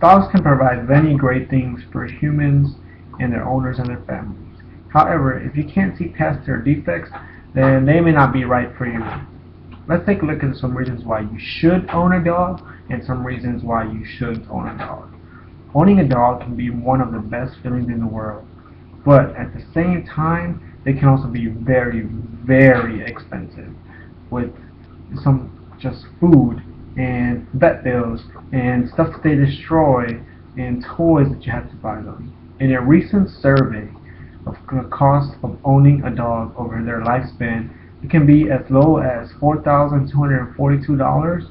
Dogs can provide many great things for humans and their owners and their families. However, if you can't see past their defects, then they may not be right for you. Let's take a look at some reasons why you should own a dog and some reasons why you shouldn't own a dog. Owning a dog can be one of the best feelings in the world, but at the same time, they can also be very, very expensive with some just food and vet bills and stuff that they destroy and toys that you have to buy them. In a recent survey of the cost of owning a dog over their lifespan, it can be as low as $4,242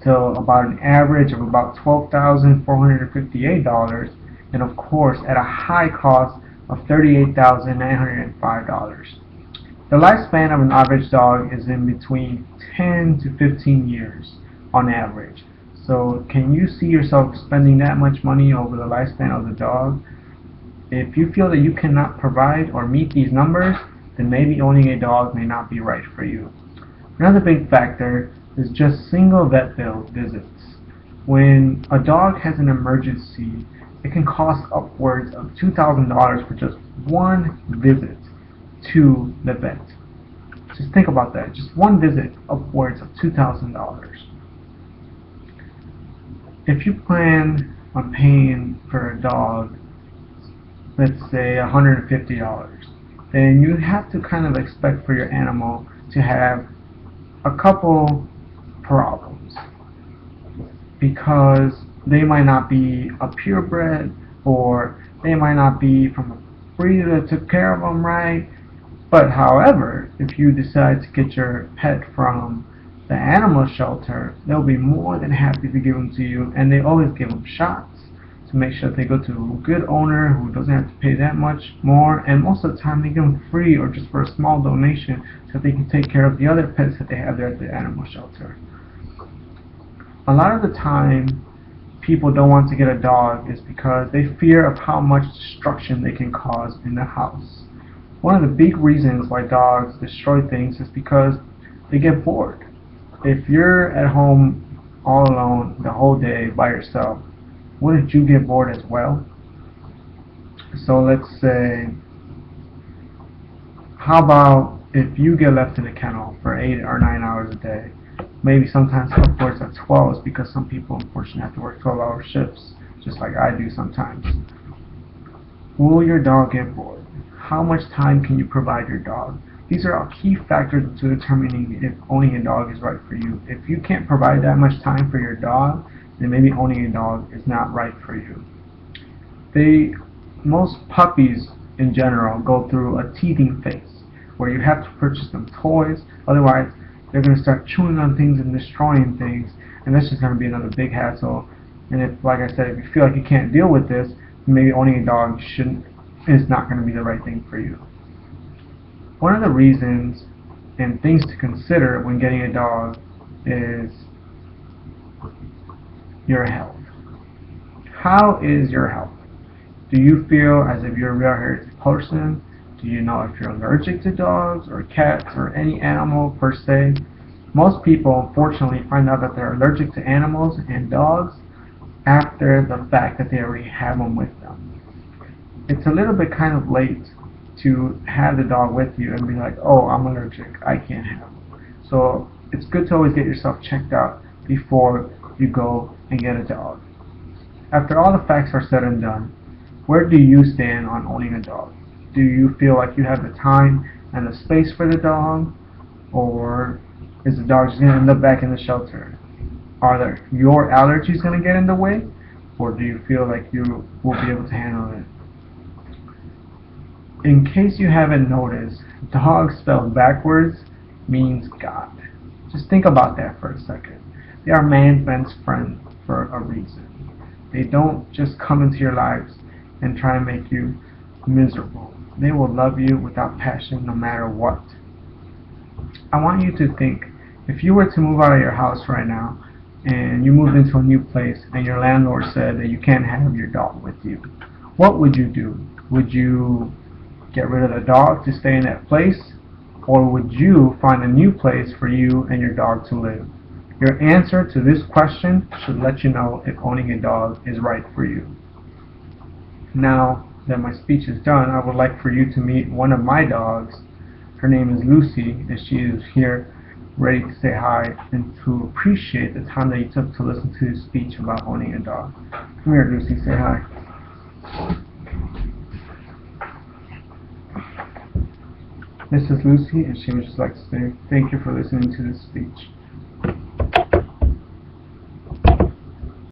to about an average of about $12,458, and of course at a high cost of $38,905. The lifespan of an average dog is in between 10 to 15 years on average. So can you see yourself spending that much money over the lifespan of the dog? If you feel that you cannot provide or meet these numbers, then maybe owning a dog may not be right for you. Another big factor is just single vet bill visits. When a dog has an emergency, it can cost upwards of $2,000 for just one visit to the vet. Just think about that. Just one visit, upwards of $2,000. If you plan on paying for a dog, let's say $150, then you have to kind of expect for your animal to have a couple problems, because they might not be a purebred, or they might not be from a breeder that took care of them right. But however, if you decide to get your pet from the animal shelter, they'll be more than happy to give them to you, and they always give them shots to make sure that they go to a good owner who doesn't have to pay that much more, and most of the time they give them free or just for a small donation so that they can take care of the other pets that they have there at the animal shelter. A lot of the time, people don't want to get a dog is because they fear of how much destruction they can cause in the house. One of the big reasons why dogs destroy things is because they get bored. If you're at home all alone the whole day by yourself, wouldn't you get bored as well? So let's say, how about if you get left in a kennel for 8 or 9 hours a day, maybe sometimes upwards of 12, because some people unfortunately have to work 12-hour shifts, just like I do sometimes. Will your dog get bored? How much time can you provide your dog? These are all key factors to determining if owning a dog is right for you. If you can't provide that much time for your dog, then maybe owning a dog is not right for you. Most puppies in general go through a teething phase where you have to purchase them toys, otherwise they're going to start chewing on things and destroying things, and that's just going to be another big hassle. And if, like I said, if you feel like you can't deal with this, maybe owning a dog is not going to be the right thing for you. One of the reasons and things to consider when getting a dog is your health. How is your health? Do you feel as if you're a real healthy person? Do you know if you're allergic to dogs or cats or any animal per se? Most people unfortunately find out that they're allergic to animals and dogs after the fact that they already have them with them. It's a little bit kind of late to have the dog with you and be like, oh, I'm allergic, I can't have them. So it's good to always get yourself checked out before you go and get a dog. After all the facts are said and done, where do you stand on owning a dog? Do you feel like you have the time and the space for the dog, or is the dog just going to end up back in the shelter? Are your allergies going to get in the way, or do you feel like you will be able to handle it? In case you haven't noticed, dog spelled backwards means God. Just think about that for a second. They are man's best friend for a reason. They don't just come into your lives and try and make you miserable. They will love you without passion no matter what. I want you to think, if you were to move out of your house right now and you moved into a new place and your landlord said that you can't have your dog with you, what would you do? Would you get rid of the dog to stay in that place, or would you find a new place for you and your dog to live? Your answer to this question should let you know if owning a dog is right for you. Now that my speech is done, I would like for you to meet one of my dogs. Her name is Lucy, and she is here ready to say hi and to appreciate the time that you took to listen to this speech about owning a dog. Come here, Lucy, say hi. This is Lucy, and she would just like to say thank you for listening to this speech.